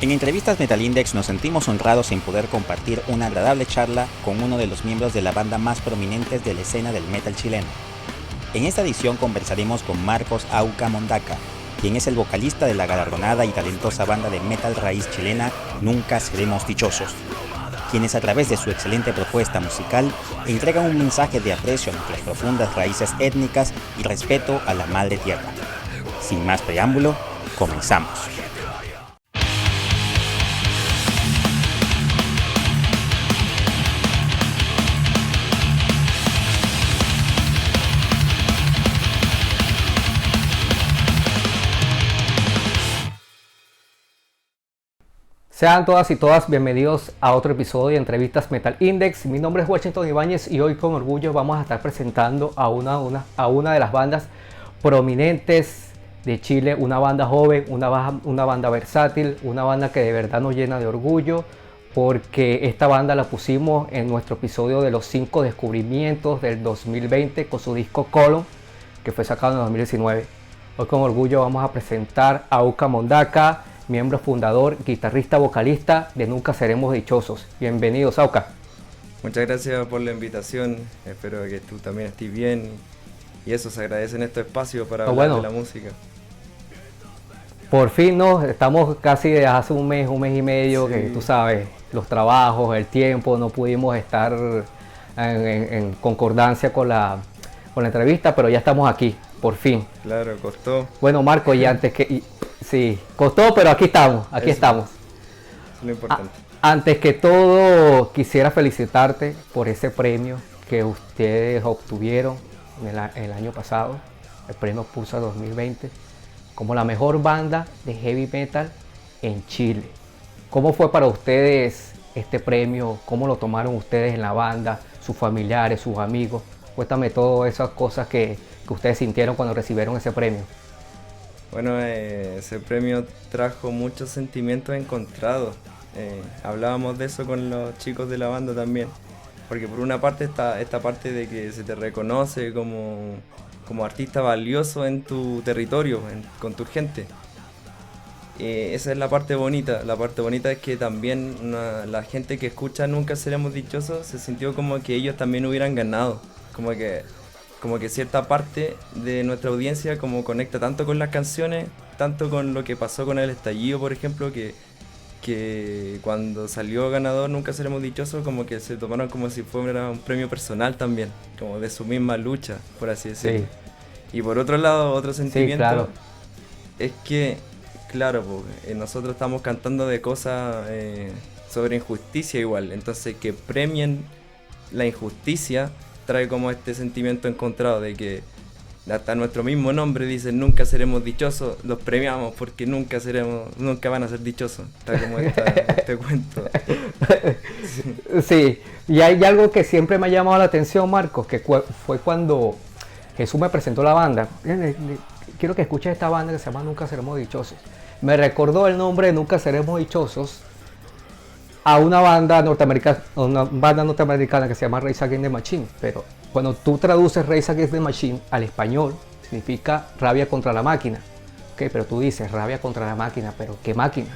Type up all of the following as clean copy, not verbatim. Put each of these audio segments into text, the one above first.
En Entrevistas Metal Index nos sentimos honrados en poder compartir una agradable charla con uno de los miembros de la banda más prominentes de la escena del metal chileno. En esta edición conversaremos con Marcos Auca Mondaca, quien es el vocalista de la galardonada y talentosa banda de metal raíz chilena Nunca Seremos Dichosos, quienes a través de su excelente propuesta musical entregan un mensaje de aprecio a nuestras profundas raíces étnicas y respeto a la madre tierra. Sin más preámbulo, comenzamos. Sean todas y todas bienvenidos a otro episodio de Entrevistas Metal Index. Mi nombre es Washington Ibáñez y hoy con orgullo vamos a estar presentando a una de las bandas prominentes de Chile, una banda joven, una banda versátil, una banda que de verdad nos llena de orgullo, porque esta banda la pusimos en nuestro episodio de los 5 descubrimientos del 2020 con su disco Colon, que fue sacado en 2019. Hoy con orgullo vamos a presentar a Auca Mondaca, miembro fundador, guitarrista, vocalista de Nunca Seremos Dichosos. Bienvenidos, Auca. Muchas gracias por la invitación, espero que tú también estés bien y eso, se agradece en este espacio para hablar de la música. Por fin estamos casi de hace un mes y medio, sí, que tú sabes, los trabajos, el tiempo, no pudimos estar en concordancia con la entrevista, pero ya estamos aquí, por fin. Claro, costó. Bueno, Marco, y antes que... Sí, costó, pero aquí estamos, estamos. Eso es lo importante. Antes que todo, quisiera felicitarte por ese premio que ustedes obtuvieron el año pasado, el premio Pulsar 2020, como la mejor banda de heavy metal en Chile. ¿Cómo fue para ustedes este premio? ¿Cómo lo tomaron ustedes en la banda, sus familiares, sus amigos? Cuéntame todas esas cosas que ustedes sintieron cuando recibieron ese premio. Bueno, ese premio trajo muchos sentimientos encontrados. Hablábamos de eso con los chicos de la banda también. Porque por una parte está esta parte de que se te reconoce como artista valioso en tu territorio, con tu gente. Esa es la parte bonita. La parte bonita es que también la gente que escucha Nunca Seremos Dichosos se sintió como que ellos también hubieran ganado. Como que cierta parte de nuestra audiencia como conecta tanto con las canciones, tanto con lo que pasó con el estallido, por ejemplo, que cuando salió ganador Nunca Seremos Dichosos, como que se tomaron como si fuera un premio personal también, como de su misma lucha, por así decirlo. Sí. Y por otro lado, otro sentimiento, sí, claro, es que, claro, nosotros estamos cantando de cosas sobre injusticia igual, entonces que premien la injusticia trae como este sentimiento encontrado de que hasta nuestro mismo nombre dice Nunca Seremos Dichosos, los premiamos porque nunca van a ser dichosos. Está como este cuento. Sí, y hay algo que siempre me ha llamado la atención, Marcos, que fue cuando Jesús me presentó la banda. Quiero que escuches esta banda que se llama Nunca Seremos Dichosos. Me recordó el nombre de Nunca Seremos Dichosos a una banda norteamericana que se llama Rage Against the Machine, pero cuando tú traduces Rage Against the Machine al español significa rabia contra la máquina, ¿okay? Pero tú dices rabia contra la máquina, pero ¿qué máquina?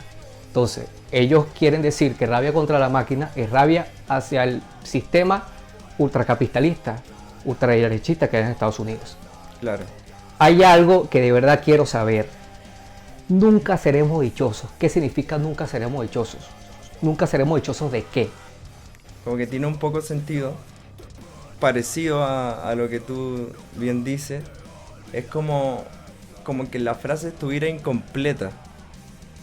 Entonces ellos quieren decir que rabia contra la máquina es rabia hacia el sistema ultracapitalista, ultraderechista que hay en Estados Unidos. Claro. Hay algo que de verdad quiero saber. Nunca seremos dichosos. ¿Qué significa nunca seremos dichosos? Nunca seremos dichosos ¿de qué? Como que tiene un poco sentido, parecido a lo que tú bien dices. Es como que la frase estuviera incompleta,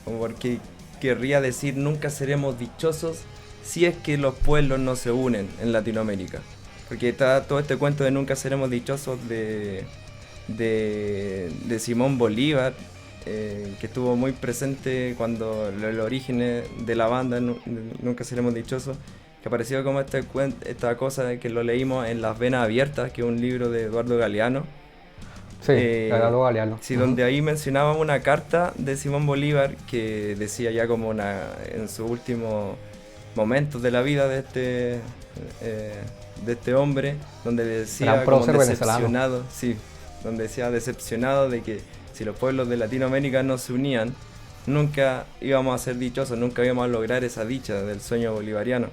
como porque querría decir nunca seremos dichosos si es que los pueblos no se unen en Latinoamérica. Porque está todo este cuento de Nunca Seremos Dichosos de Simón Bolívar, que estuvo muy presente cuando el origen de la banda Nunca Seremos Dichosos, que apareció como esta cosa que lo leímos en Las Venas Abiertas, que es un libro de Eduardo Galeano. Sí, Eduardo Galeano. Sí, donde ahí mencionaba una carta de Simón Bolívar que decía ya como en sus últimos momentos de la vida de este hombre, donde decía como decepcionado, sí, donde decía decepcionado de que si los pueblos de Latinoamérica no se unían, nunca íbamos a ser dichosos, nunca íbamos a lograr esa dicha del sueño bolivariano.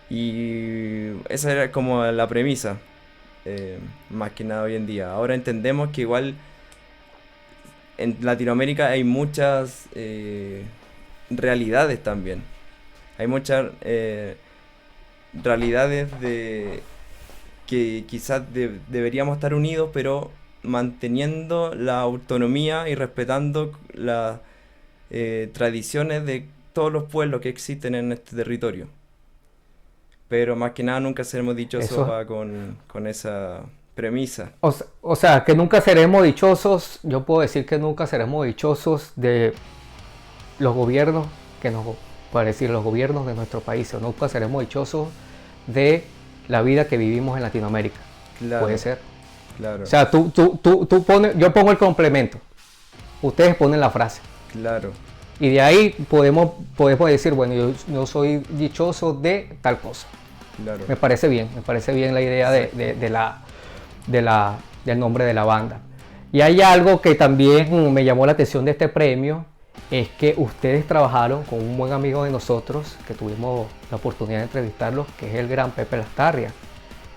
Y esa era como la premisa, más que nada hoy en día. Ahora entendemos que igual en Latinoamérica hay muchas realidades también. Hay muchas realidades de que quizás deberíamos estar unidos, pero manteniendo la autonomía y respetando las tradiciones de todos los pueblos que existen en este territorio. Pero más que nada nunca seremos dichosos Eso, con esa premisa. o sea, que nunca seremos dichosos, yo puedo decir que nunca seremos dichosos de los gobiernos que nos, para decir, los gobiernos de nuestro país, o nunca seremos dichosos de la vida que vivimos en Latinoamérica. Claro, Puede ser. claro, O sea, tú pones, yo pongo el complemento, ustedes ponen la frase. claro, Y de ahí podemos decir, bueno, yo soy dichoso de tal cosa. claro. Me parece bien la idea del nombre de la banda. Y hay algo que también me llamó la atención de este premio, es que ustedes trabajaron con un buen amigo de nosotros, que tuvimos la oportunidad de entrevistarlo, que es el gran Pepe Lastarria,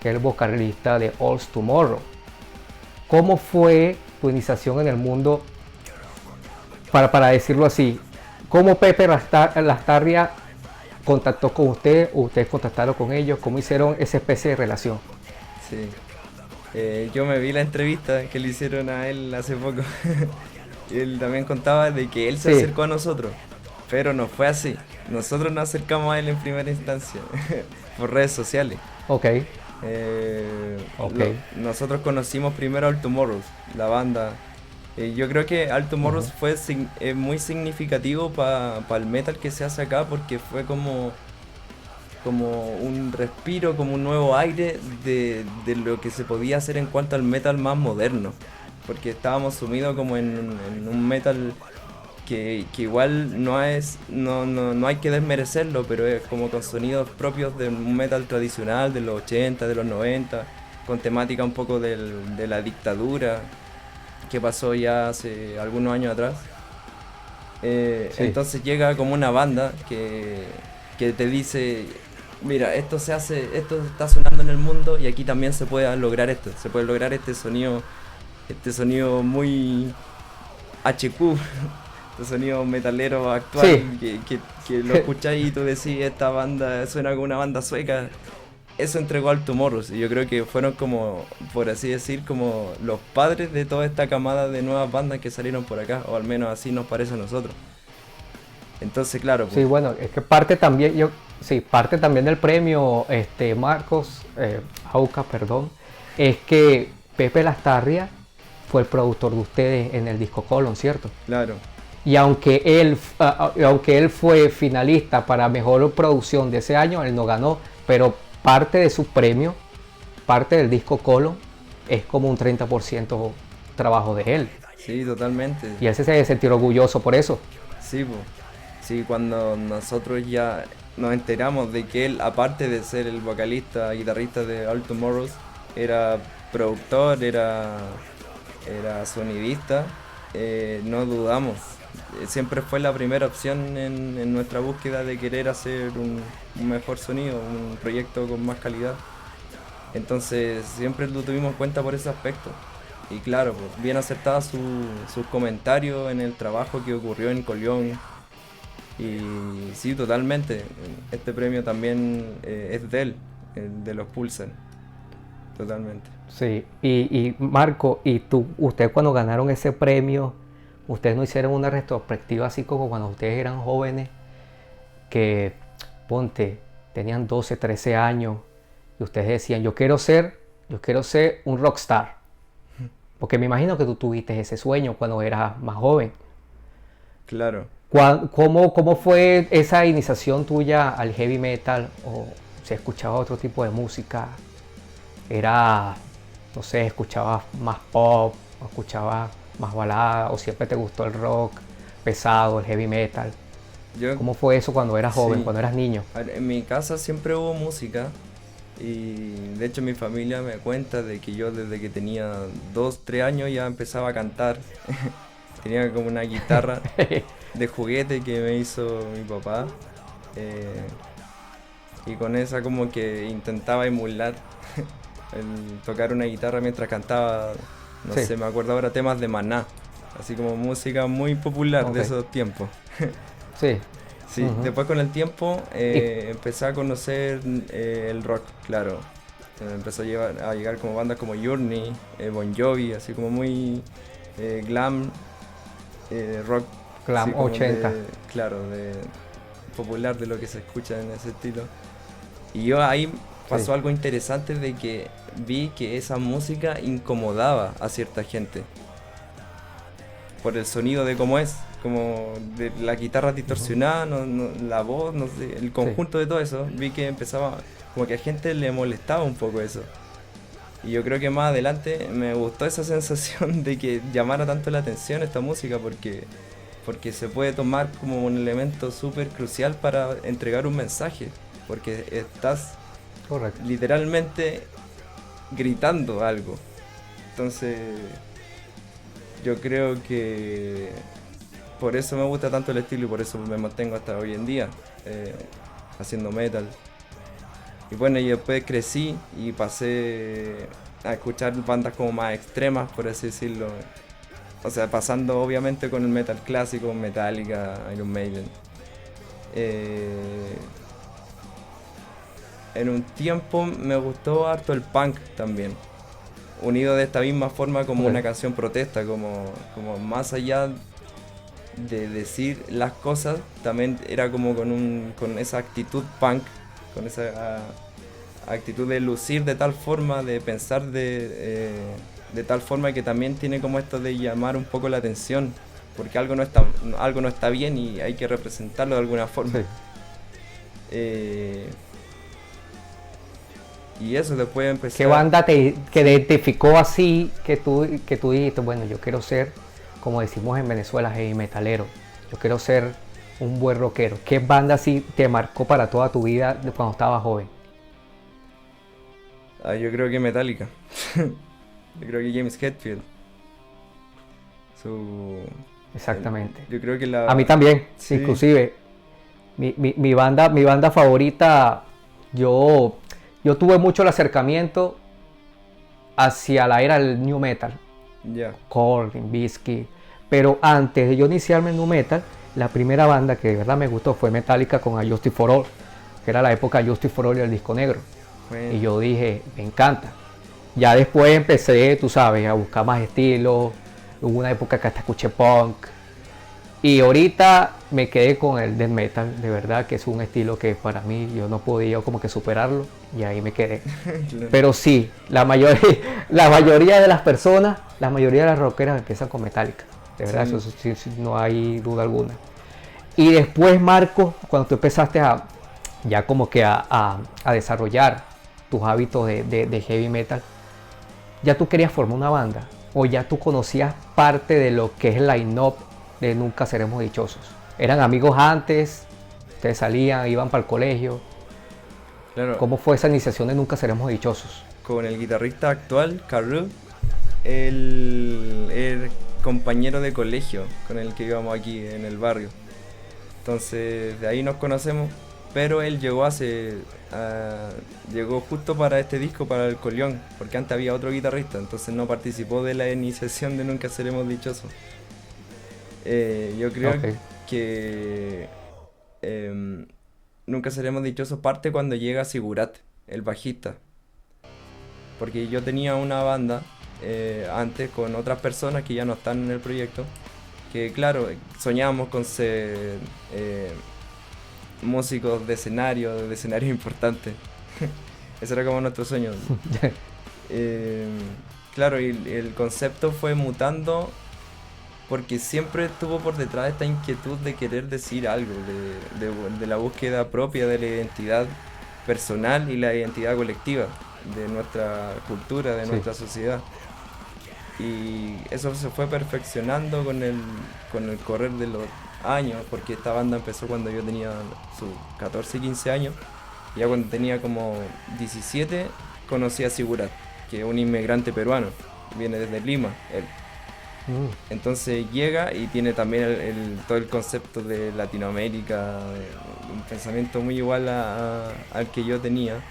que es el vocalista de All Tomorrow. ¿Cómo fue tu iniciación en el mundo, para decirlo así? ¿Cómo Pepe Lastarria contactó con usted o ustedes contactaron con ellos? ¿Cómo hicieron esa especie de relación? Sí. Yo me vi la entrevista que le hicieron a él hace poco. Y él también contaba de que él se Sí. acercó a nosotros, pero no fue así. Nosotros nos acercamos a él en primera instancia, por redes sociales. Ok, ok. Nosotros conocimos primero All Tomorrows, la banda. Yo creo que All Tomorrows fue muy significativo para el metal que se hace acá, porque fue como un respiro, como un nuevo aire de lo que se podía hacer en cuanto al metal más moderno. Porque estábamos sumidos como en un metal que igual no hay que desmerecerlo, pero es como con sonidos propios de un metal tradicional de los 80, de los 90, con temática un poco de la dictadura que pasó ya hace algunos años atrás. Sí. Entonces llega como una banda que te dice, mira, esto está sonando en el mundo y aquí también se puede lograr esto, se puede lograr este sonido muy HQ, este sonido metalero actual, Sí. que lo escucháis y tú decís, esta banda suena como una banda sueca. Eso entregó All Tomorrows y yo creo que fueron como, por así decir, como los padres de toda esta camada de nuevas bandas que salieron por acá, o al menos así nos parece a nosotros. Entonces, claro, pues, Sí, bueno, es que parte también del premio, Marcos, Auca, perdón, es que Pepe Lastarria fue el productor de ustedes en el disco Colon, ¿cierto? claro, Y aunque él fue finalista para mejor producción de ese año, él no ganó, pero parte de su premio, parte del disco Colon, es como un 30% trabajo de él. sí, totalmente. Y él se debe sentir orgulloso por eso. Sí, pues. Sí, cuando nosotros ya nos enteramos de que él, aparte de ser el vocalista, guitarrista de All Tomorrows, era productor, era sonidista, no dudamos. Siempre fue la primera opción en nuestra búsqueda de querer hacer un mejor sonido, un proyecto con más calidad. Entonces siempre lo tuvimos en cuenta por ese aspecto. Y claro, pues, bien acertados sus comentarios en el trabajo que ocurrió en Colión. Y sí, totalmente. Este premio también es de él, el de los Pulsar. Totalmente. Sí, y Marco, ustedes cuando ganaron ese premio, ustedes no hicieron una retrospectiva así como cuando ustedes eran jóvenes, que ponte, tenían 12, 13 años, y ustedes decían, yo quiero ser un rockstar. Porque me imagino que tú tuviste ese sueño cuando eras más joven. Claro. ¿Cómo fue esa iniciación tuya al heavy metal? ¿O si escuchabas otro tipo de música? Era, no sé, escuchabas más pop, o escuchabas más balada, o siempre te gustó el rock pesado, el heavy metal. Yo, ¿Cómo fue eso cuando eras joven, sí. cuando eras niño? A ver, en mi casa siempre hubo música y de hecho mi familia me cuenta de que yo desde que tenía 2, 3 años ya empezaba a cantar. Tenía como una guitarra de juguete que me hizo mi papá. Y con esa como que intentaba emular el tocar una guitarra mientras cantaba, no Sí. sé, me acuerdo ahora temas de Maná, así como música muy popular de Ok. esos tiempos. Sí. Sí, Ujú. después con el tiempo Y empecé a conocer el rock, claro. Empezó a llegar como bandas como Journey, Bon Jovi, así como muy glam, rock, así Glam como 80. de, claro, de popular de lo que se escucha en ese estilo. Y yo ahí Sí. pasó algo interesante de que vi que esa música incomodaba a cierta gente por el sonido de cómo es, como de la guitarra Ujú. distorsionada, la voz, no sé, el Sí. conjunto de todo eso, vi que empezaba, como que a gente le molestaba un poco eso. Y yo creo que más adelante me gustó esa sensación de que llamara tanto la atención esta música porque se puede tomar como un elemento súper crucial para entregar un mensaje, porque estás Correcto. literalmente gritando algo. Entonces, yo creo que por eso me gusta tanto el estilo y por eso me mantengo hasta hoy en día eh, haciendo metal. Y bueno, y después crecí y pasé a escuchar bandas como más extremas, por así decirlo. O sea, pasando obviamente con el metal clásico, Metallica, Iron Maiden. Eh, en un tiempo me gustó harto el punk también, unido de esta misma forma como una Ok. canción protesta, como más allá de decir las cosas, también era como con esa actitud punk, con esa actitud de lucir de tal forma, de pensar de tal forma que también tiene como esto de llamar un poco la atención, porque algo no está bien y hay que representarlo de alguna forma. Sí. Eh, y eso, después ¿Qué empecé a... banda que Sí. identificó así que tú dijiste, bueno, yo quiero ser, como decimos en Venezuela, heavy metalero? Yo quiero ser un buen rockero. ¿Qué banda así te marcó para toda tu vida de cuando estabas joven? Yo creo que Metallica. Yo creo que James Hetfield. Su, Exactamente. yo creo que A mí la... también, Sí, inclusive. Mi banda favorita, yo tuve mucho el acercamiento hacia la era del new metal, ya. Korn, Limp Bizkit, pero antes de yo iniciarme en new metal, la primera banda que de verdad me gustó fue Metallica con A Justice for All, que era la época de Justice for All y el disco negro. Y Bueno, yo dije, me encanta. Ya después empecé, tú sabes, a buscar más estilos. Hubo una época que hasta escuché punk. Y ahorita me quedé con el death metal, de verdad, que es un estilo que para mí yo no podía como que superarlo y ahí me quedé. claro. Pero sí, la mayoría de las personas, la mayoría de las rockeras empiezan con Metallica. De verdad, eso Sí, sí, sí, no hay duda alguna. Y después, Marco, cuando tú empezaste ya como que a desarrollar tus hábitos de heavy metal, ya tú querías formar una banda o ya tú conocías parte de lo que es el line-up de Nunca Seremos Dichosos. Eran amigos antes, ustedes salían, iban para el colegio. claro. ¿Cómo fue esa iniciación de Nunca Seremos Dichosos? Con el guitarrista actual, Carru, el compañero de colegio con el que íbamos aquí en el barrio. Entonces, de ahí nos conocemos. Pero él llegó justo para este disco, para el Colión, porque antes había otro guitarrista, entonces no participó de la iniciación de Nunca Seremos Dichosos. Yo creo Ok. que em, Nunca Seremos Dichosos parte cuando llega Sigurat, el bajista. Porque yo tenía una banda antes con otras personas que ya no están en el proyecto. Que claro, soñábamos con ser músicos de escenario importantes. Ese era como nuestro sueño. Eh, claro, y el concepto fue mutando porque siempre estuvo por detrás esta inquietud de querer decir algo, de la búsqueda propia de la identidad personal y la identidad colectiva de nuestra cultura, de Sí. nuestra sociedad. Y eso se fue perfeccionando con el correr de los años, porque esta banda empezó cuando yo tenía sus 14, 15 años. Ya cuando tenía como 17 conocí a Sigurat, que es un inmigrante peruano, viene desde Lima, él. Entonces llega y tiene también todo el concepto de Latinoamérica, un pensamiento muy igual al que yo tenía.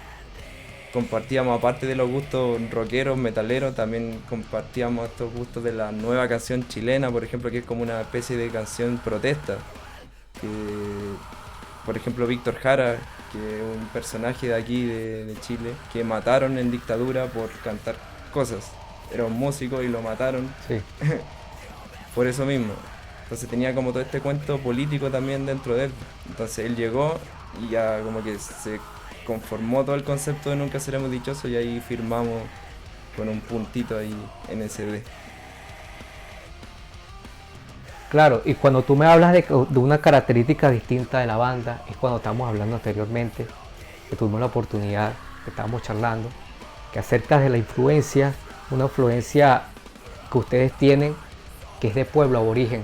Compartíamos, aparte de los gustos rockeros, metaleros, también compartíamos estos gustos de la nueva canción chilena, por ejemplo, que es como una especie de canción protesta. Que, por ejemplo, Víctor Jara, que es un personaje de aquí, de Chile, que mataron en dictadura por cantar cosas. Era un músico y lo mataron. Sí. Por eso mismo. Entonces tenía como todo este cuento político también dentro de él. Entonces él llegó y ya como que se conformó todo el concepto de Nunca Seremos Dichosos y ahí firmamos con un puntito ahí en SD. Claro, y cuando tú me hablas de una característica distinta de la banda, es cuando estábamos hablando anteriormente, que tuvimos la oportunidad, que estábamos charlando, que acerca de la influencia, una influencia que ustedes tienen, que es de pueblo aborigen,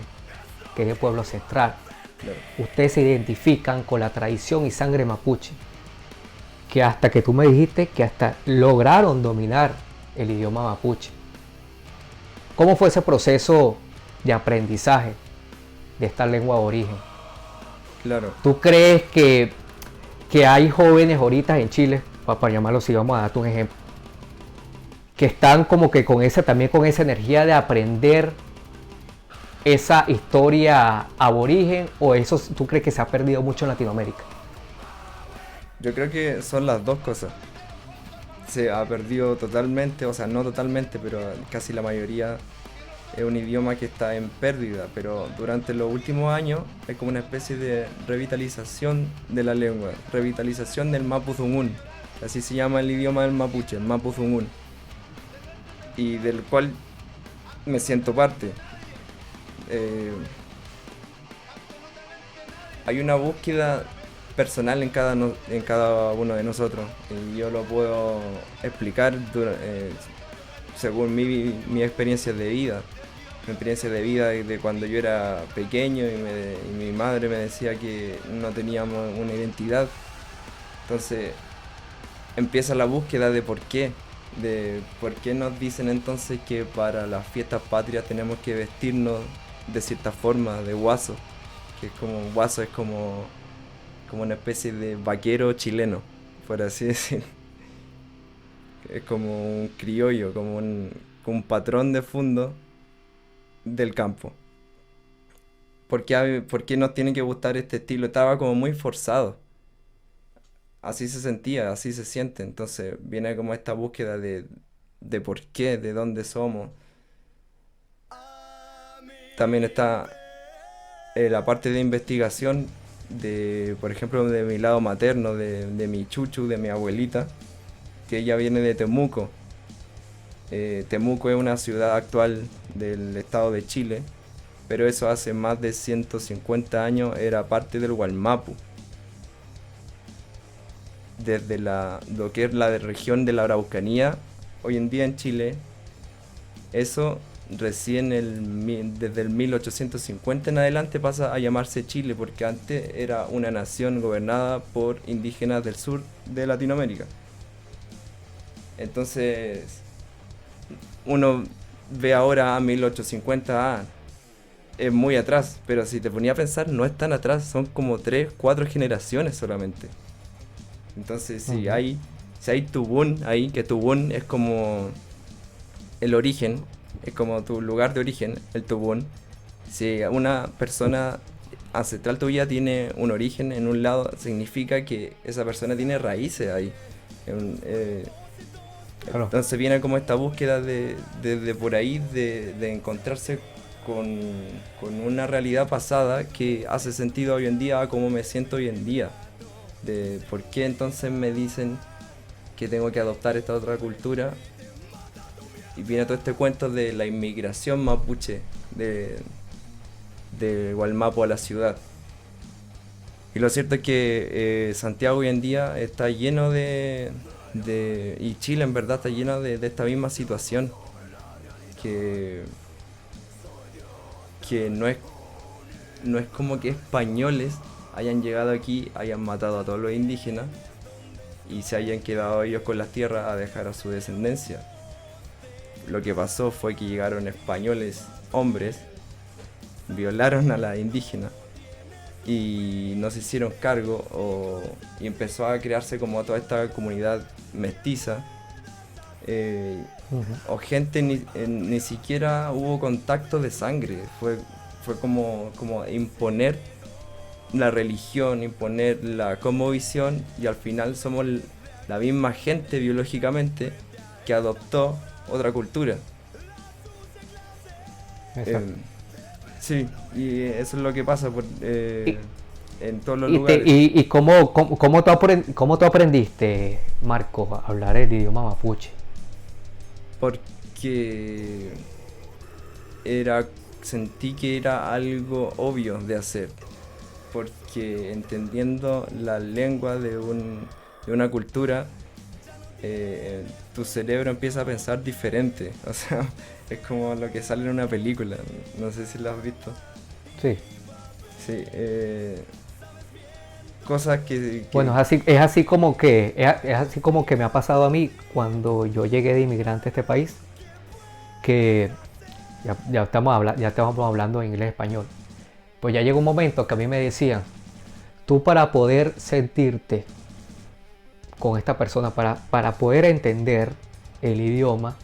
que es de pueblo ancestral. Claro. Ustedes se identifican con la tradición y sangre mapuche, que hasta que tú me dijiste que hasta lograron dominar el idioma mapuche. ¿Cómo fue ese proceso de aprendizaje de esta lengua de origen? Claro. ¿Tú crees que hay jóvenes ahorita en Chile, para llamarlo así, vamos a darte un ejemplo, que están como que también con esa energía de aprender esa historia aborigen, o eso tú crees que se ha perdido mucho en Latinoamérica? Yo creo que son las dos cosas. Se ha perdido totalmente, o sea, no totalmente, pero casi la mayoría es un idioma que está en pérdida, pero durante los últimos años hay como una especie de revitalización de la lengua, revitalización del mapudungún, así se llama el idioma del mapuche, el mapudungún, y del cual me siento parte. Hay una búsqueda personal en cada uno de nosotros, y yo lo puedo explicar según mi experiencia de vida. Mi experiencia de vida de cuando yo era pequeño y mi madre me decía que no teníamos una identidad. Entonces empieza la búsqueda de por qué nos dicen entonces que para las fiestas patrias tenemos que vestirnos de cierta forma, de guaso, que es como guaso, es como una especie de vaquero chileno, por así decir. Es como un criollo, como un patrón de fondo del campo. ¿Por qué nos tiene que gustar este estilo? Estaba como muy forzado. Así se sentía, así se siente. Entonces viene como esta búsqueda de por qué, de dónde somos. También está la parte de investigación, por ejemplo, de mi lado materno, de mi chuchu, de mi abuelita, que ella viene de Temuco. Temuco es una ciudad actual del estado de Chile, pero eso hace más de 150 años era parte del Gualmapu. Desde lo que es la región de la Araucanía, hoy en día en Chile, eso recién desde el 1850 en adelante pasa a llamarse Chile, porque antes era una nación gobernada por indígenas del sur de Latinoamérica. Entonces uno ve ahora a 1850, es muy atrás, pero si te ponía a pensar no es tan atrás, son como 3, 4 generaciones solamente. Entonces si hay Tubún ahí, que Tubún es como el origen, es como tu lugar de origen, el Tubún. Si una persona ancestral tuya tiene un origen en un lado, significa que esa persona tiene raíces ahí. Claro. Entonces viene como esta búsqueda de por ahí, de encontrarse con una realidad pasada que hace sentido hoy en día a cómo me siento hoy en día. De por qué entonces me dicen que tengo que adoptar esta otra cultura. Y viene todo este cuento de la inmigración mapuche de Gualmapu a la ciudad. Y lo cierto es que Santiago hoy en día está lleno y Chile en verdad está lleno de esta misma situación. Que no es como que españoles hayan llegado aquí, hayan matado a todos los indígenas y se hayan quedado ellos con las tierras a dejar a su descendencia. Lo que pasó fue que llegaron españoles hombres violaron a la indígena y no se hicieron cargo y empezó a crearse como toda esta comunidad mestiza, o gente ni siquiera hubo contacto de sangre, fue como imponer la religión, imponer la cosmovisión, y al final somos la misma gente biológicamente que adoptó otra cultura. Sí, y eso es lo que pasa en todos los lugares. ¿Y cómo tú aprendiste, Marco, a hablar el idioma mapuche? Porque sentí que era algo obvio de hacer, porque entendiendo la lengua de una cultura, tu cerebro empieza a pensar diferente, o sea, es como lo que sale en una película, no sé si lo has visto. Sí. Sí, cosas que... Bueno, es así como que me ha pasado a mí cuando yo llegué de inmigrante a este país, que ya estamos hablando en inglés-español. Pues ya llegó un momento que a mí me decían, tú para poder sentirte con esta persona, para poder entender el idioma,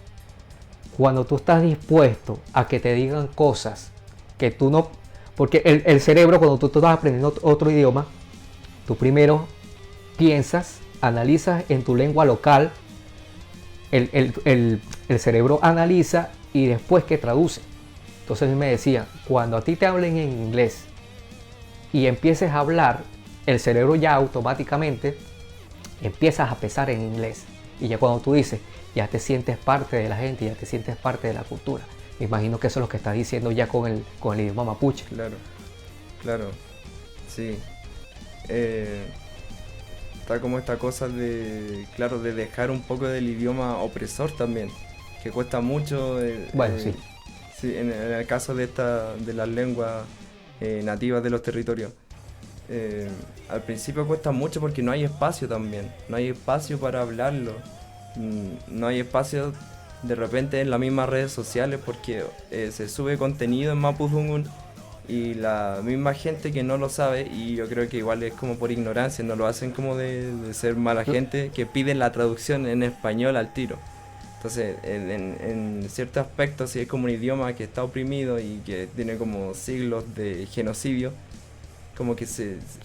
cuando tú estás dispuesto a que te digan cosas que tú no... Porque el cerebro, cuando tú estás aprendiendo otro idioma, tú primero piensas, analizas en tu lengua local, el cerebro analiza y después que traduce. Entonces a mí me decía, cuando a ti te hablen en inglés y empieces a hablar, el cerebro ya automáticamente empiezas a pensar en inglés. Y ya cuando tú dices, ya te sientes parte de la gente, ya te sientes parte de la cultura. Me imagino que eso es lo que estás diciendo ya con el idioma mapuche. Claro, sí. Está como esta cosa de dejar un poco del idioma opresor también, que cuesta mucho. Bueno, sí. Sí, en el caso de las lenguas nativas de los territorios. Al principio cuesta mucho porque no hay espacio también, no hay espacio para hablarlo, no hay espacio de repente en las mismas redes sociales porque se sube contenido en Mapudungun y la misma gente que no lo sabe, y yo creo que igual es como por ignorancia, no lo hacen como de ser mala gente, que piden la traducción en español al tiro. Entonces, en ciertos aspectos, si es como un idioma que está oprimido y que tiene como siglos de genocidio, como que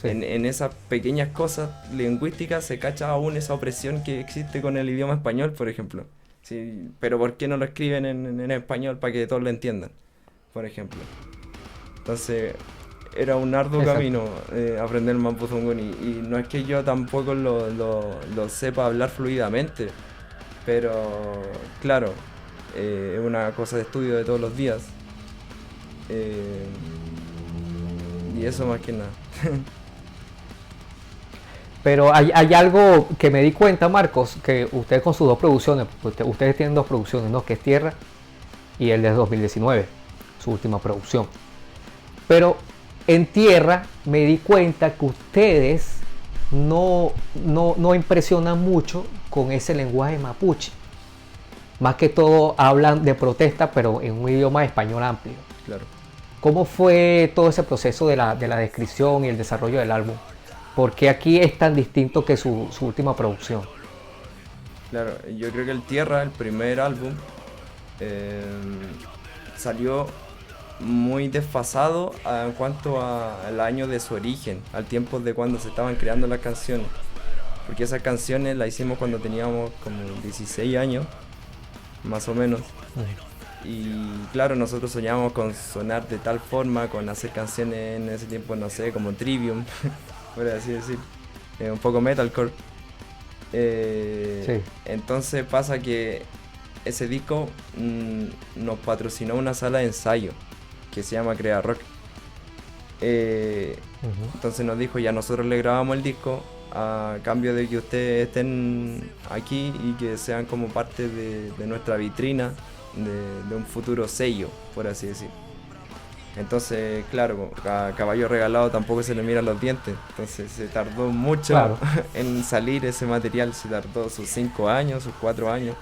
en esas pequeñas cosas lingüísticas se cacha aún esa opresión que existe con el idioma español, por ejemplo. Sí, pero ¿por qué no lo escriben en español para que todos lo entiendan? Por ejemplo. Entonces, era un arduo camino aprender Mapudungun, y no es que yo tampoco lo sepa hablar fluidamente, pero claro, es una cosa de estudio de todos los días. Y eso más que nada. Pero hay algo que me di cuenta, Marcos, que ustedes con sus dos producciones, ustedes tienen dos producciones, ¿no? Que es Tierra y el de 2019, su última producción. Pero en Tierra me di cuenta que ustedes no impresionan mucho con ese lenguaje mapuche. Más que todo hablan de protesta, pero en un idioma español amplio. Claro. ¿Cómo fue todo ese proceso de la descripción y el desarrollo del álbum? ¿Por qué aquí es tan distinto que su última producción? Claro, yo creo que el Tierra, el primer álbum, salió muy desfasado en cuanto al año de su origen, al tiempo de cuando se estaban creando las canciones. Porque esas canciones las hicimos cuando teníamos como 16 años, más o menos. Y claro, nosotros soñábamos con sonar de tal forma, con hacer canciones en ese tiempo, no sé, como Trivium, por así decir, un poco metalcore. Sí. Entonces pasa que ese disco nos patrocinó una sala de ensayo que se llama Crea Rock. Entonces nos dijo, ya nosotros le grabamos el disco a cambio de que ustedes estén aquí y que sean como parte de nuestra vitrina de un futuro sello, por así decir. Entonces, claro, a caballo regalado tampoco se le miran los dientes. Entonces se tardó mucho en salir ese material, se tardó sus 5 años, sus 4 años,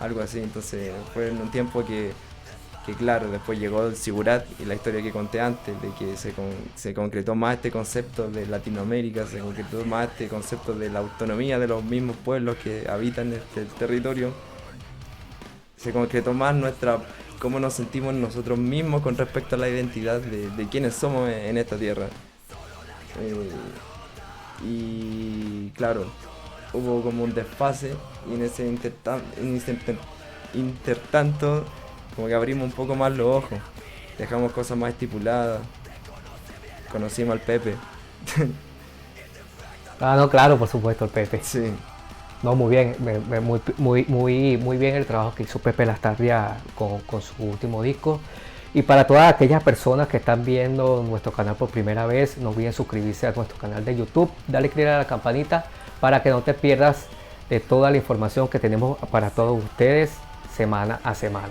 algo así. Entonces fue en un tiempo que que claro, después llegó el Sigurat y la historia que conté antes, de que se concretó más este concepto de Latinoamérica, se concretó más este concepto de la autonomía de los mismos pueblos que habitan este territorio, se concretó más cómo nos sentimos nosotros mismos con respecto a la identidad de quiénes somos en esta tierra. Y claro, hubo como un desfase y en ese intertanto como que abrimos un poco más los ojos, dejamos cosas más estipuladas, conocimos al Pepe. Ah, no, claro, por supuesto, el Pepe. Sí. No, muy bien, muy bien el trabajo que hizo Pepe Lastarria con su último disco. Y para todas aquellas personas que están viendo nuestro canal por primera vez, no olviden suscribirse a nuestro canal de YouTube, dale click a la campanita para que no te pierdas de toda la información que tenemos para todos ustedes semana a semana.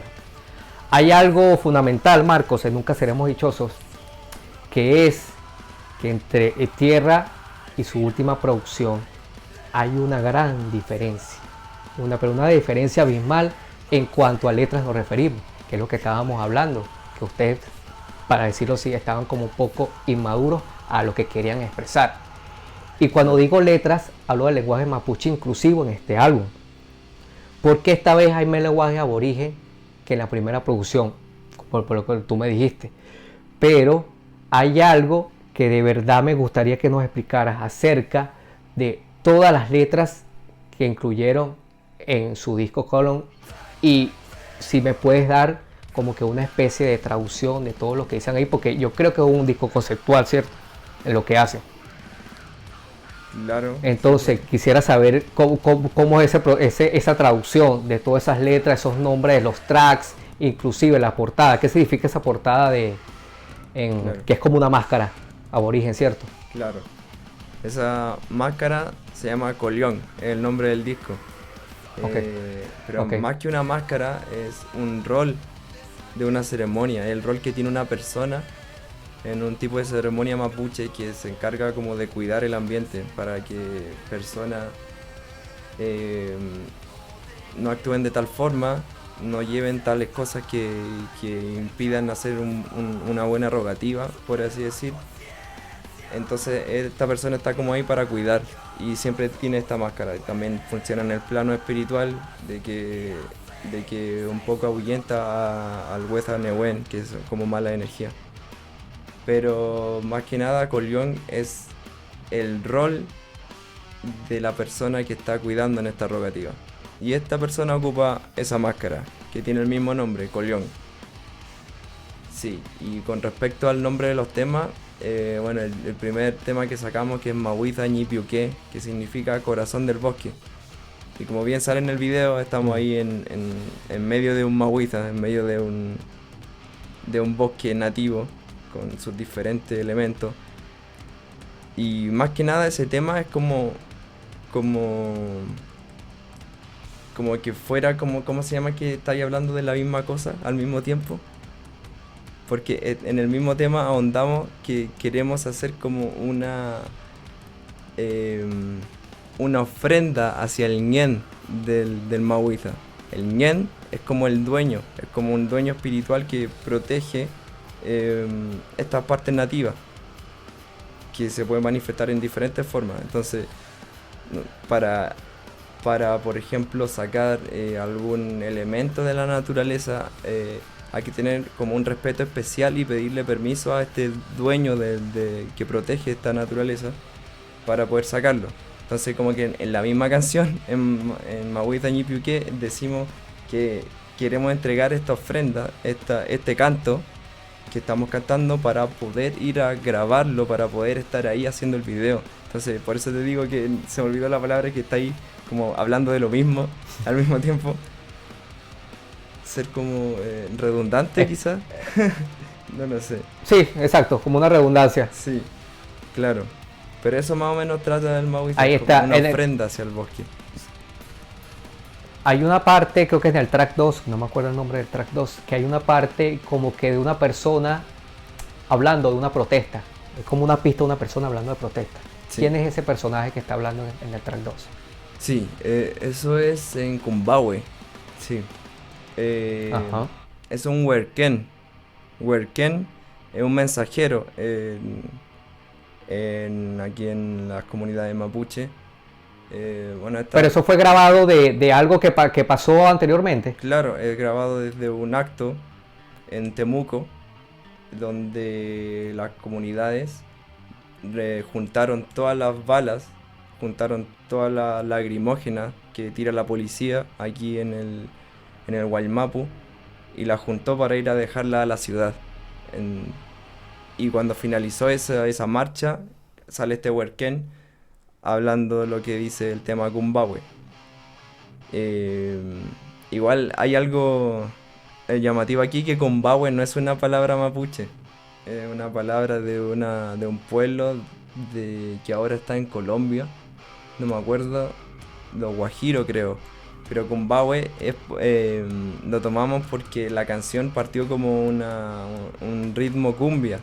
Hay algo fundamental, Marcos, en Nunca Seremos Dichosos, que es que entre Tierra y su última producción hay una gran diferencia, pero una diferencia abismal en cuanto a letras nos referimos, que es lo que estábamos hablando, que ustedes, para decirlo así, estaban como un poco inmaduros a lo que querían expresar. Y cuando digo letras, hablo del lenguaje mapuche inclusivo en este álbum, porque esta vez hay más lenguaje aborigen que en la primera producción, por lo que tú me dijiste, pero hay algo que de verdad me gustaría que nos explicaras acerca de todas las letras que incluyeron en su disco Colón, y si me puedes dar como que una especie de traducción de todo lo que dicen ahí, porque yo creo que es un disco conceptual, ¿cierto? En lo que hacen. Claro. Entonces quisiera saber cómo es esa traducción de todas esas letras, esos nombres de los tracks, inclusive la portada. ¿Qué significa esa portada Claro. que es como una máscara aborigen, ¿cierto? Claro. Esa máscara se llama Colión, es el nombre del disco. Okay. Pero Okay. más que una máscara, es un rol de una ceremonia, el rol que tiene una persona en un tipo de ceremonia mapuche que se encarga como de cuidar el ambiente para que personas no actúen de tal forma, no lleven tales cosas que impidan hacer una buena rogativa, por así decir. Entonces esta persona está como ahí para cuidar y siempre tiene esta máscara. También funciona en el plano espiritual de que un poco ahuyenta al Weza Nehuen, que es como mala energía. Pero más que nada Colión es el rol de la persona que está cuidando en esta rogativa. Y esta persona ocupa esa máscara, que tiene el mismo nombre, Colión. Sí, y con respecto al nombre de los temas, bueno, el primer tema que sacamos, que es Mahuiza Ñipiuqué, que significa corazón del bosque. Y como bien sale en el video, estamos ahí en medio de un mahuiza, en medio de un bosque nativo, con sus diferentes elementos. Y más que nada ese tema es como que fuera ¿cómo se llama? Que estáis hablando de la misma cosa al mismo tiempo. Porque en el mismo tema ahondamos que queremos hacer como una ofrenda hacia el ñen del mahuiza. El ñen es como el dueño, es como un dueño espiritual que protege estas partes nativas, que se pueden manifestar en diferentes formas. Entonces, para por ejemplo, sacar algún elemento de la naturaleza, hay que tener como un respeto especial y pedirle permiso a este dueño que protege esta naturaleza para poder sacarlo. Entonces, como que en la misma canción, en Mahuiza Ñipiuqué, decimos que queremos entregar esta ofrenda, este canto que estamos cantando, para poder ir a grabarlo, para poder estar ahí haciendo el video. Entonces, por eso te digo que se me olvidó la palabra, que está ahí como hablando de lo mismo al mismo tiempo. Ser como redundante quizás. No lo sé. Sí, exacto, como una redundancia. Sí, claro. Pero eso más o menos trata del mahuiza, Ahí está, como una ofrenda hacia el bosque. Hay una parte, creo que es en el track 2, no me acuerdo el nombre del track 2, que hay una parte como que de una persona hablando de una protesta. Es como una pista de una persona hablando de protesta. Sí. ¿Quién es ese personaje que está hablando en el track 2? Sí, eso es en Cumbahue. Sí. Ajá. es un huerquén. Huerquén es un mensajero aquí en las comunidades mapuche. Pero eso fue grabado de algo que pasó anteriormente. Claro, es grabado desde un acto en Temuco, donde las comunidades juntaron todas las balas, juntaron toda la lagrimógena que tira la policía aquí en el Guaymapu, y la juntó para ir a dejarla a la ciudad. Y cuando finalizó esa marcha, sale este huerquén hablando de lo que dice el tema Cumbahue. Igual hay algo llamativo aquí, que Cumbahue no es una palabra mapuche, es una palabra de un pueblo que ahora está en Colombia, no me acuerdo, los Guajiro creo. Pero Cumbahue lo tomamos porque la canción partió como un ritmo cumbia.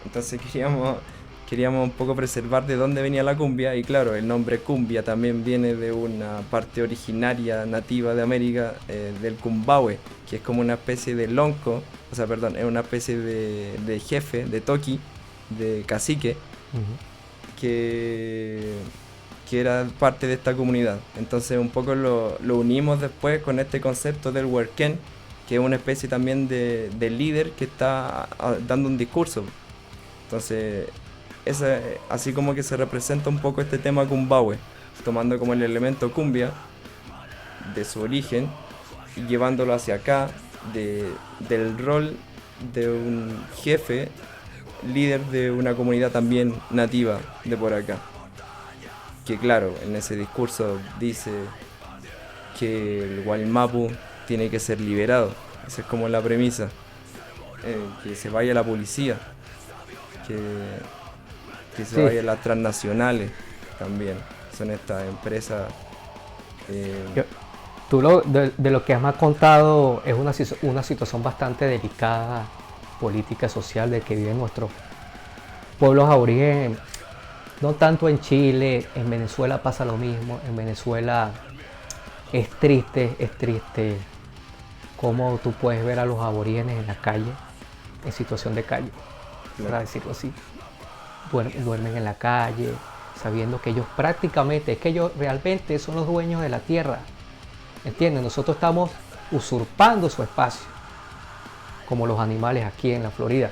Entonces queríamos un poco preservar de dónde venía la cumbia. Y claro, el nombre cumbia también viene de una parte originaria nativa de América, del Cumbahue, que es como una especie de lonco, o sea, perdón, es una especie de jefe, de toqui, de cacique, que era parte de esta comunidad. Entonces un poco lo unimos después con este concepto del huerquén, que es una especie también de líder que está dando un discurso. Entonces así como que se representa un poco este tema Cumbahue, tomando como el elemento cumbia de su origen y llevándolo hacia acá, del rol de un jefe, líder de una comunidad también nativa de por acá. Que claro, en ese discurso dice que el Guaymapu tiene que ser liberado. Esa es como la premisa. Que se vaya la policía. Que se vayan las transnacionales también. Son estas empresas. Tú de lo que has más contado es una situación bastante delicada, política, social, de que viven nuestros pueblos aborígenes. No tanto en Chile, en Venezuela pasa lo mismo. En Venezuela es triste cómo tú puedes ver a los aborígenes en la calle, en situación de calle, para decirlo así. Duermen en la calle, sabiendo que ellos prácticamente, es que ellos realmente son los dueños de la tierra. ¿Entiendes? Nosotros estamos usurpando su espacio, como los animales aquí en la Florida.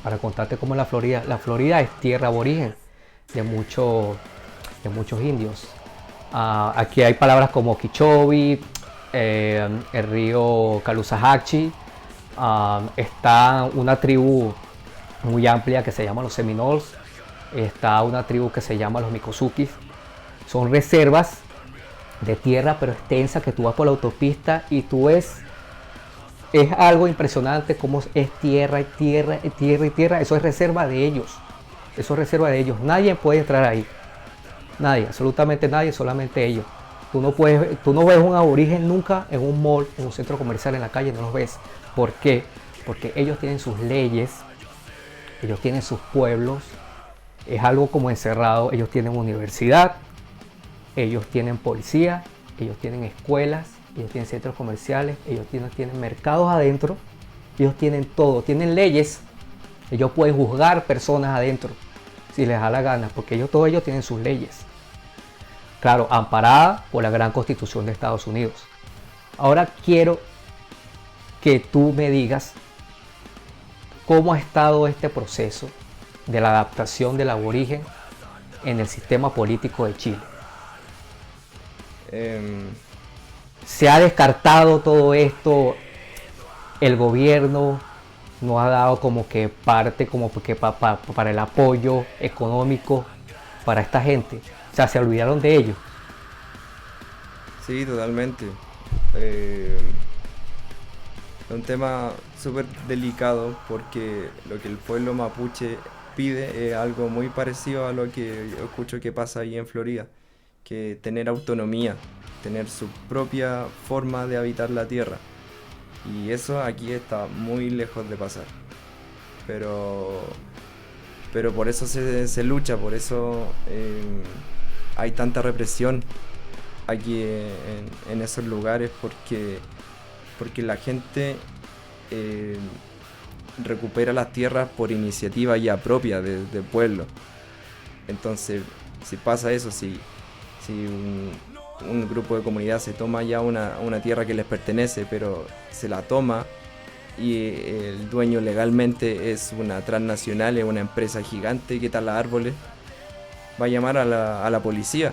Para contarte cómo es la Florida es tierra aborigen de muchos indios. Aquí hay palabras como Kichobi, el río Caloosahatchee. Está una tribu muy amplia que se llama los Seminoles. Está una tribu que se llama los Miccosukis. Son reservas de tierra pero extensa, que tú vas por la autopista y tú ves, es algo impresionante cómo es tierra y tierra y tierra y tierra. Eso es reserva de ellos. Eso es reserva de ellos. Nadie puede entrar ahí. Nadie, absolutamente nadie, solamente ellos. Tú no ves un aborigen nunca en un mall, en un centro comercial, en la calle, no los ves. ¿Por qué? Porque ellos tienen sus leyes, ellos tienen sus pueblos. Es algo como encerrado. Ellos tienen universidad, ellos tienen policía, ellos tienen escuelas, ellos tienen centros comerciales, ellos tienen mercados adentro, ellos tienen todo, tienen leyes. Ellos pueden juzgar personas adentro si les da la gana, porque todos ellos tienen sus leyes. Claro, amparada por la gran Constitución de Estados Unidos. Ahora quiero que tú me digas cómo ha estado este proceso de la adaptación del aborigen en el sistema político de Chile. ¿Se ha descartado todo esto? ¿El gobierno no ha dado como que parte como que para el apoyo económico para esta gente? O sea, se olvidaron de ellos. Sí, totalmente. Es un tema súper delicado, porque lo que el pueblo mapuche pide es algo muy parecido a lo que yo escucho que pasa ahí en Florida, que tener autonomía, tener su propia forma de habitar la tierra. Y eso aquí está muy lejos de pasar. Pero por eso se lucha, por eso hay tanta represión aquí en esos lugares, porque la gente eh, recupera las tierras por iniciativa ya propia del pueblo. Entonces, si pasa eso, si un grupo de comunidad se toma ya una tierra que les pertenece, pero se la toma y el dueño legalmente es una transnacional, es una empresa gigante que tala árboles, va a llamar a la policía.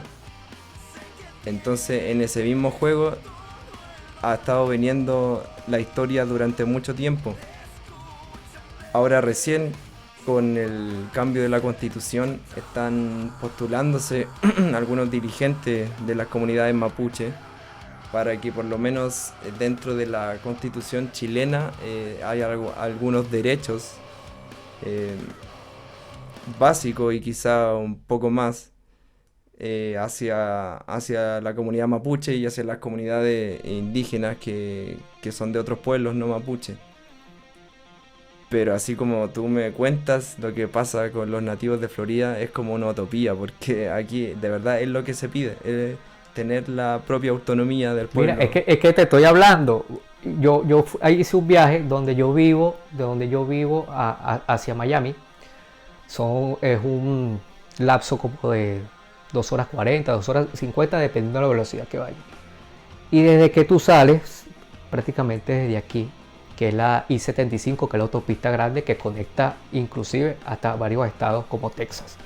Entonces, en ese mismo juego ha estado viniendo la historia durante mucho tiempo. Ahora recién, con el cambio de la constitución, están postulándose algunos dirigentes de las comunidades mapuche para que por lo menos dentro de la constitución chilena haya algunos derechos básicos y quizá un poco más hacia la comunidad mapuche y hacia las comunidades indígenas que son de otros pueblos no mapuche. Pero así como tú me cuentas, lo que pasa con los nativos de Florida es como una utopía, porque aquí de verdad es lo que se pide, es tener la propia autonomía del pueblo. Mira, es que te estoy hablando. Ahí hice un viaje donde yo vivo, hacia Miami. Es un lapso como de 2 horas 40, 2 horas 50, dependiendo de la velocidad que vaya. Y desde que tú sales, prácticamente desde aquí, que es la I-75, que es la autopista grande que conecta inclusive hasta varios estados como Texas.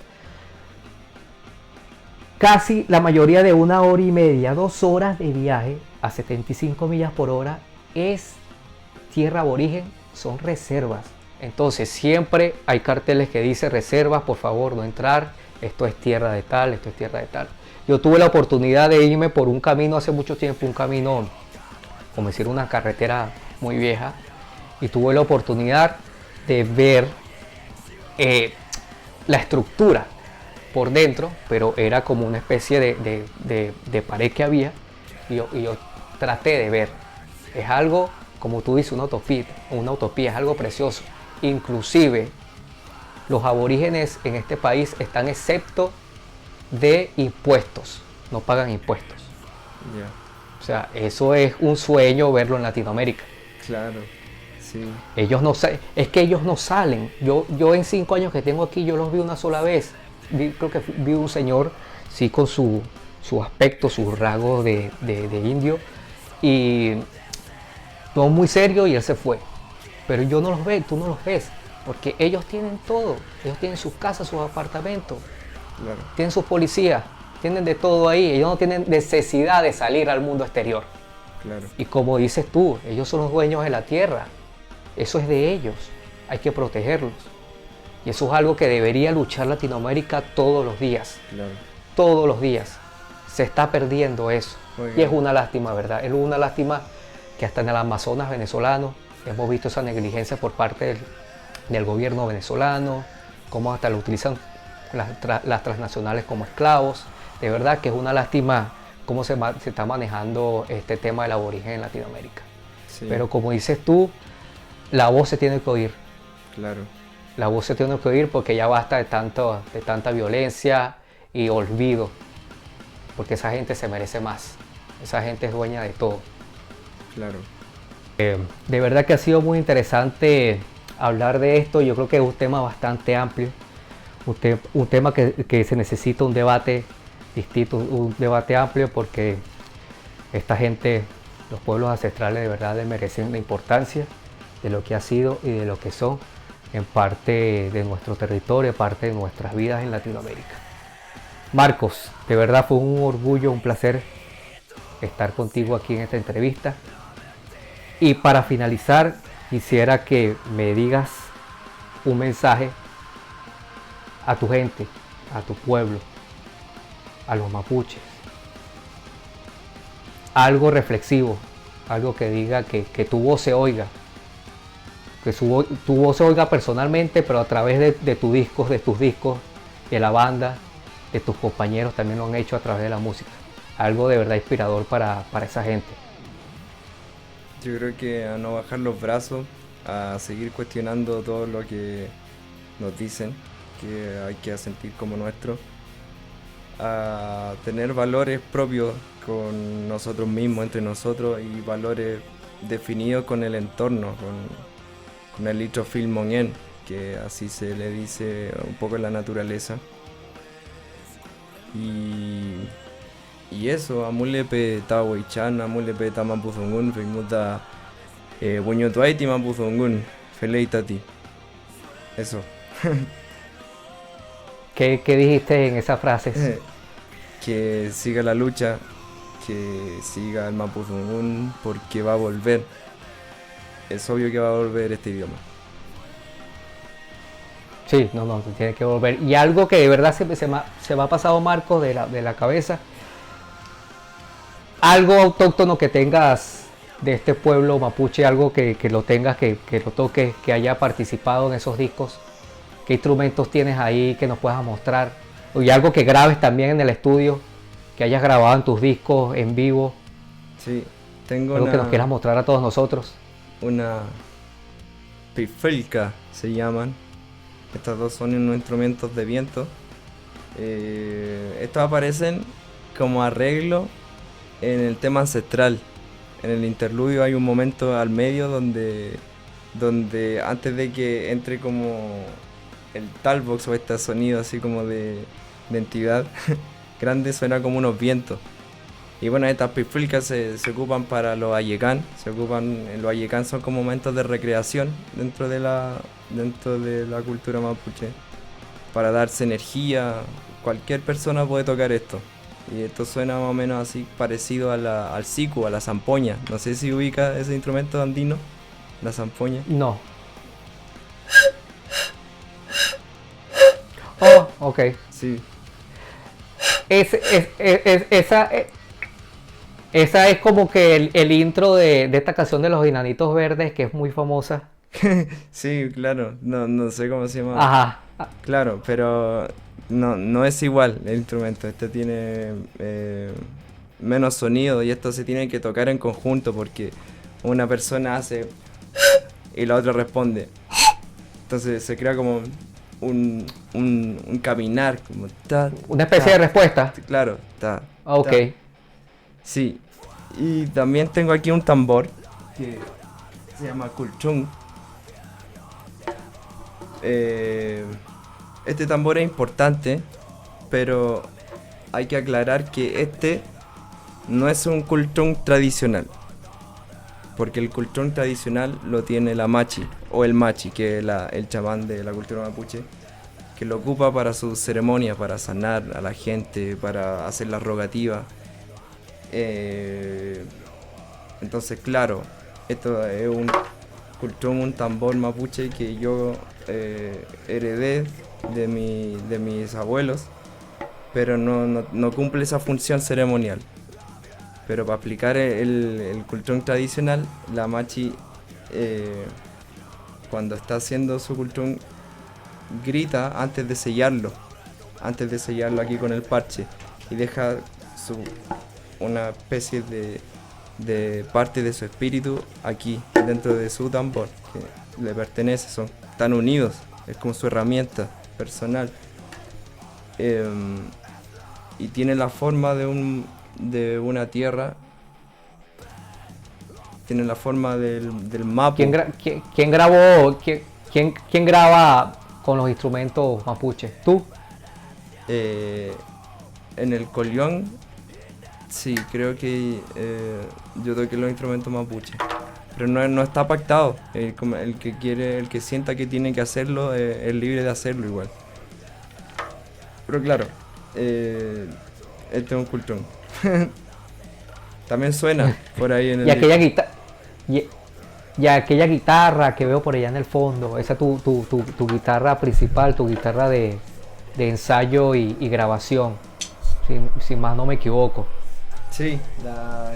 Casi la mayoría de 1 hora y media, 2 horas de viaje a 75 millas por hora es tierra aborigen, son reservas. Entonces siempre hay carteles que dicen reservas, por favor no entrar, esto es tierra de tal, esto es tierra de tal. Yo tuve la oportunidad de irme por un camino hace mucho tiempo, un camino, como decir, una carretera muy vieja, y tuve la oportunidad de ver la estructura por dentro, pero era como una especie de pared que había, y yo traté de ver. Es algo, como tú dices, una utopía, es algo precioso. Inclusive los aborígenes en este país están excepto de impuestos, no pagan impuestos. Yeah. O sea, eso es un sueño verlo en Latinoamérica. Claro, sí. Es que ellos no salen. Yo en 5 años que tengo aquí, yo los vi una sola vez. Creo que vi un señor, sí, con su aspecto, sus rasgos de indio, y todo muy serio, y él se fue. Pero yo no los veo, tú no los ves, porque ellos tienen todo. Ellos tienen sus casas, sus apartamentos, Claro. tienen sus policías, tienen de todo ahí. Ellos no tienen necesidad de salir al mundo exterior. Claro. Y como dices tú, ellos son los dueños de la tierra. Eso es de ellos. Hay que protegerlos. Y eso es algo que debería luchar Latinoamérica todos los días. Claro. Todos los días. Se está perdiendo eso. Muy Y bien. es una lástima, ¿verdad? Es una lástima que hasta en el Amazonas venezolano hemos visto esa negligencia por parte del gobierno venezolano, cómo hasta lo utilizan las transnacionales como esclavos. De verdad que es una lástima cómo se está manejando este tema del aborigen en Latinoamérica. Sí. Pero como dices tú, la voz se tiene que oír. Claro. La voz se tiene que oír porque ya basta de tanta violencia y olvido. Porque esa gente se merece más. Esa gente es dueña de todo. Claro. De verdad que ha sido muy interesante hablar de esto. Yo creo que es un tema bastante amplio. Un tema que se necesita un debate distinto, un debate amplio, porque esta gente, los pueblos ancestrales, de verdad le merecen la importancia de lo que ha sido y de lo que son en parte de nuestro territorio, parte de nuestras vidas en Latinoamérica. Marcos, de verdad fue un orgullo, un placer estar contigo aquí en esta entrevista. Y para finalizar, quisiera que me digas un mensaje a tu gente, a tu pueblo, a los mapuches. Algo reflexivo, algo que diga que tu voz se oiga. Que tu voz se oiga personalmente, pero a través de tus discos, de la banda, de tus compañeros también lo han hecho a través de la música. Algo de verdad inspirador para esa gente. Yo creo que a no bajar los brazos, a seguir cuestionando todo lo que nos dicen, que hay que sentir como nuestro, a tener valores propios con nosotros mismos, entre nosotros, y valores definido con el entorno, con el litrofil mongen, que así se le dice un poco en la naturaleza. Y eso, amulepe tawaichan, amulepe tamapuzungun, fimuta buñotuaiti mapuzungun, feleitati. Eso. ¿Qué dijiste en esas frases? Que siga la lucha, que siga el mapuzungún, porque va a volver. Es obvio que va a volver este idioma. Sí, no, tiene que volver. Y algo que de verdad se me ha pasado, Marcos, de la cabeza. Algo autóctono que tengas de este pueblo mapuche, algo que lo tengas, que lo toques, que haya participado en esos discos. ¿Qué instrumentos tienes ahí que nos puedas mostrar? Y algo que grabes también en el estudio, que hayas grabado en tus discos en vivo. Sí, tengo algo que nos quieras mostrar a todos nosotros. Una pifelka se llaman. Estas dos son unos instrumentos de viento. Estos aparecen como arreglo en el tema ancestral. En el interludio hay un momento al medio donde antes de que entre como el talbox o este sonido así como de entidad grande, suena como unos vientos. Y bueno, estas pifulcas se ocupan para los ayecán. Los ayecán son como momentos de recreación dentro de la cultura mapuche, para darse energía. Cualquier persona puede tocar esto. Y esto suena más o menos así, parecido al siku, a la zampoña. No sé si ubica ese instrumento andino, la zampoña. No. Oh, ok. Sí. Esa es como que el intro de esta canción de los Enanitos Verdes, que es muy famosa. Sí, claro. No sé cómo se llama. Ajá. Claro, pero no es igual el instrumento. Este tiene menos sonido y esto se tiene que tocar en conjunto, porque una persona hace y la otra responde. Entonces se crea como un caminar, como una especie de respuesta. Claro, Ok. Sí. Y también tengo aquí un tambor que se llama kulchung. Este tambor es importante, pero hay que aclarar que este no es un kulchung tradicional, porque el kulchung tradicional lo tiene la machi o el machi, que es el chamán de la cultura mapuche, que lo ocupa para sus ceremonias, para sanar a la gente, para hacer la rogativa. Entonces, claro, esto es un kulchung, un tambor mapuche que yo heredé de mis abuelos, pero no cumple esa función ceremonial. Pero para aplicar el kulchung tradicional, la machi, cuando está haciendo su kulchung, grita antes de sellarlo aquí con el parche, y deja una especie de parte de su espíritu aquí dentro de su tambor, que le pertenece. Están unidos, es como su herramienta personal, y tiene la forma de una tierra, tiene la forma del mapu. ¿Quién grabó? ¿Quién graba con los instrumentos mapuche? ¿Tú? En el colión, sí, creo que yo toqué los instrumentos mapuche, pero no está pactado. El que quiere, el que sienta que tiene que hacerlo, es libre de hacerlo igual. Pero claro, este es un kulchung. También suena por ahí en el... Y aquella guitarra que veo por allá en el fondo, esa tu guitarra principal, tu guitarra de ensayo y grabación, si más no me equivoco. Sí, la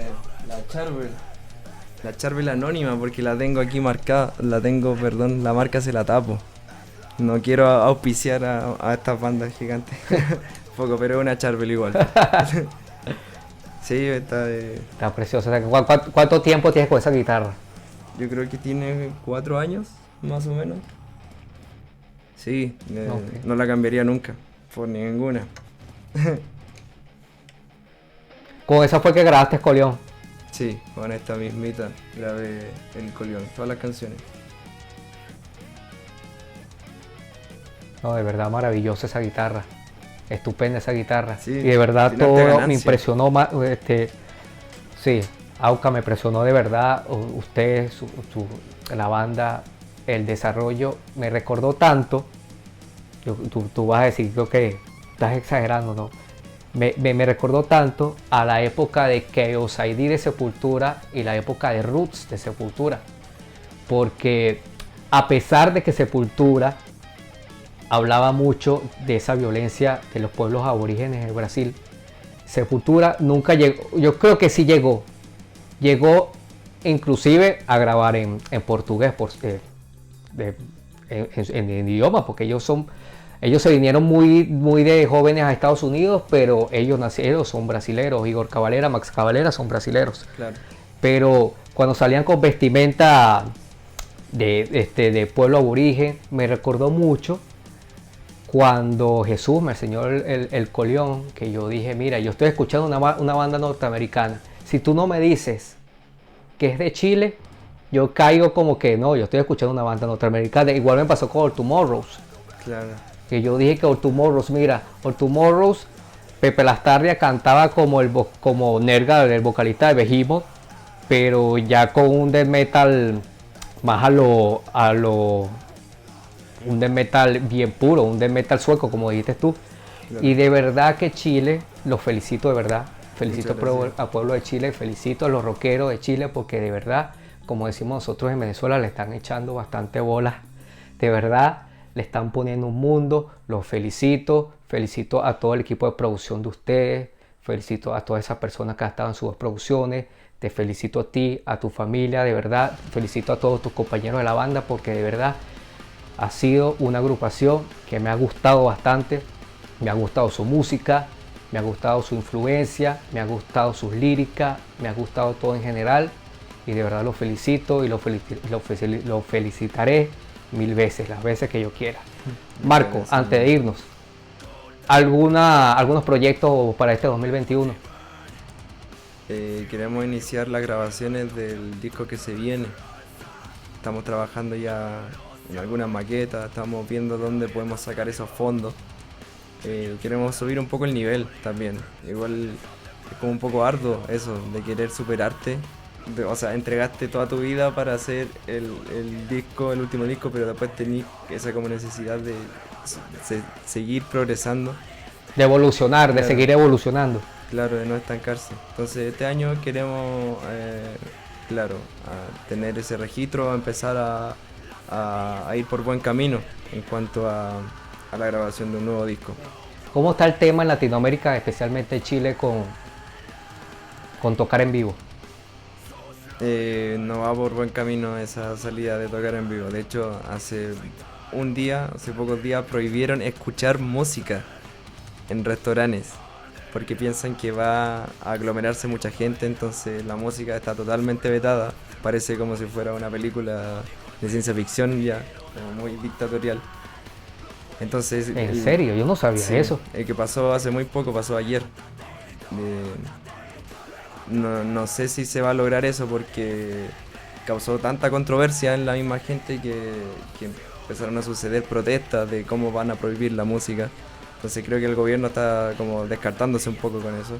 Charvel. La Charvel anónima, porque la tengo aquí marcada. La marca se la tapo. No quiero auspiciar a estas bandas gigantes. Poco, pero es una Charvel igual. Sí, Está preciosa. ¿Cuánto tiempo tienes con esa guitarra? Yo creo que tiene 4 años, más o menos. Sí, okay. No la cambiaría nunca, por ninguna. Con esa fue que grabaste Escolión. Sí, con esta mismita grabé El Colión, todas las canciones. No, de verdad maravillosa esa guitarra. Estupenda esa guitarra. Sí, y de verdad tiene harta todo ganancia. me impresionó más. Sí, Auca me impresionó de verdad. Usted, la banda, el desarrollo, me recordó tanto. Tú vas a decir que estás exagerando, ¿no? Me recordó tanto a la época de Chaos ID de Sepultura y la época de Roots de Sepultura. Porque a pesar de que Sepultura hablaba mucho de esa violencia de los pueblos aborígenes en Brasil, Sepultura nunca llegó. Yo creo que sí llegó. Llegó inclusive a grabar en portugués, en idioma, porque ellos se vinieron muy de jóvenes a Estados Unidos, pero ellos son brasileros. Igor Cavalera, Max Cavalera son brasileros. Claro. Pero cuando salían con vestimenta de pueblo aborigen, me recordó mucho cuando Jesús me enseñó el Colión, que yo dije, mira, yo estoy escuchando una banda norteamericana. Si tú no me dices que es de Chile, yo caigo como que no, yo estoy escuchando una banda norteamericana. Igual me pasó con All Tomorrows. Claro. Que yo dije que All Tomorrows, mira, All Tomorrows, Pepe Lastarria cantaba como Nerga, el vocalista de Behemoth, pero ya con un death metal más un death metal bien puro, un death metal sueco, como dijiste tú. Claro. Y de verdad que Chile, los felicito de verdad. Felicito al pueblo de Chile, felicito a los rockeros de Chile, porque de verdad, como decimos nosotros en Venezuela, le están echando bastante bolas. De verdad, le están poniendo un mundo. Los felicito. Felicito a todo el equipo de producción de ustedes. Felicito a todas esas personas que han estado en sus producciones. Te felicito a ti, a tu familia, de verdad. Felicito a todos tus compañeros de la banda, porque de verdad ha sido una agrupación que me ha gustado bastante. Me ha gustado su música, me ha gustado su influencia, me ha gustado sus líricas, me ha gustado todo en general. Y de verdad los felicito y los felicitaré 1000 veces, las veces que yo quiera. Marco, antes de irnos, algunos proyectos para este 2021. Queremos iniciar las grabaciones del disco que se viene. Estamos trabajando ya en algunas maquetas, estamos viendo dónde podemos sacar esos fondos. Queremos subir un poco el nivel también. Igual es como un poco arduo eso, de querer superarte. O sea, entregaste toda tu vida para hacer el último disco, pero después tenés esa como necesidad de seguir progresando. De evolucionar, claro. De seguir evolucionando. Claro, de no estancarse. Entonces este año queremos, tener ese registro, empezar a ir por buen camino en cuanto a la grabación de un nuevo disco. ¿Cómo está el tema en Latinoamérica, especialmente Chile, con tocar en vivo? No va por buen camino esa salida de tocar en vivo. De hecho, hace pocos días prohibieron escuchar música en restaurantes porque piensan que va a aglomerarse mucha gente, entonces la música está totalmente vetada. Parece como si fuera una película de ciencia ficción ya, como muy dictatorial. Entonces, ¿en serio? Yo no sabía eso. El que pasó hace muy poco, pasó ayer. No sé si se va a lograr eso porque causó tanta controversia en la misma gente que empezaron a suceder protestas de cómo van a prohibir la música. Entonces creo que el gobierno está como descartándose un poco con eso.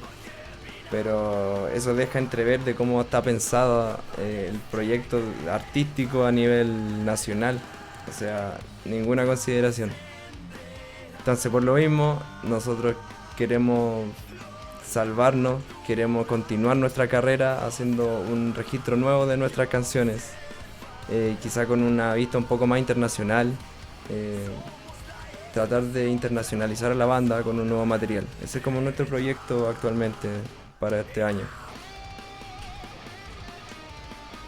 Pero eso deja entrever de cómo está pensado el proyecto artístico a nivel nacional. O sea, ninguna consideración. Entonces por lo mismo, nosotros queremos salvarnos, queremos continuar nuestra carrera haciendo un registro nuevo de nuestras canciones, quizá con una vista un poco más internacional, tratar de internacionalizar a la banda con un nuevo material. Ese es como nuestro proyecto actualmente para este año.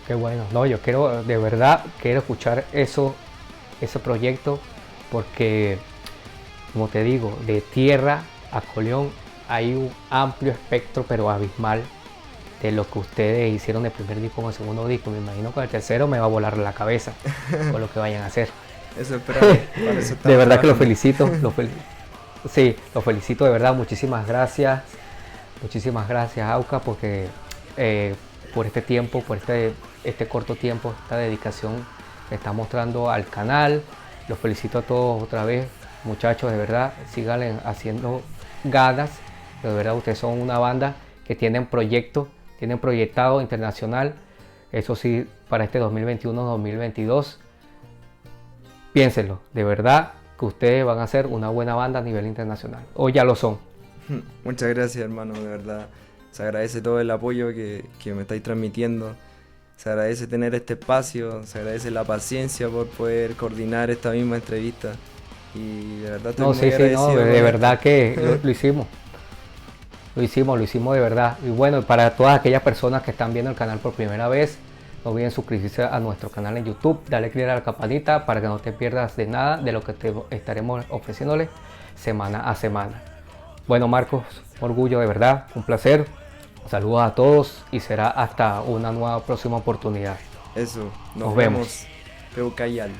Qué bueno, no, yo de verdad quiero escuchar ese proyecto, porque como te digo, de Tierra a Colión hay un amplio espectro, pero abismal, de lo que ustedes hicieron el primer disco con el segundo disco. Me imagino que con el tercero me va a volar la cabeza con lo que vayan a hacer. Eso esperamos. De verdad que los felicito. Sí, los felicito de verdad. Muchísimas gracias, Auca, porque por este tiempo, por este corto tiempo, esta dedicación que está mostrando al canal. Los felicito a todos otra vez, muchachos, de verdad, sigan haciendo ganas. De verdad, ustedes son una banda que tienen proyecto, tienen proyectado internacional. Eso sí, para este 2021-2022, piénsenlo, de verdad que ustedes van a ser una buena banda a nivel internacional, o ya lo son. Muchas gracias, hermano, de verdad. Se agradece todo el apoyo que me estáis transmitiendo. Se agradece tener este espacio, se agradece la paciencia por poder coordinar esta misma entrevista. Y de verdad estoy muy agradecido. De verdad que lo hicimos. Lo hicimos de verdad. Y bueno, para todas aquellas personas que están viendo el canal por primera vez, no olviden suscribirse a nuestro canal en YouTube, darle clic a la campanita para que no te pierdas de nada de lo que te estaremos ofreciéndoles semana a semana. Bueno, Marcos, orgullo de verdad, un placer. Saludos a todos y será hasta una nueva próxima oportunidad. Eso, nos vemos. Peucayal.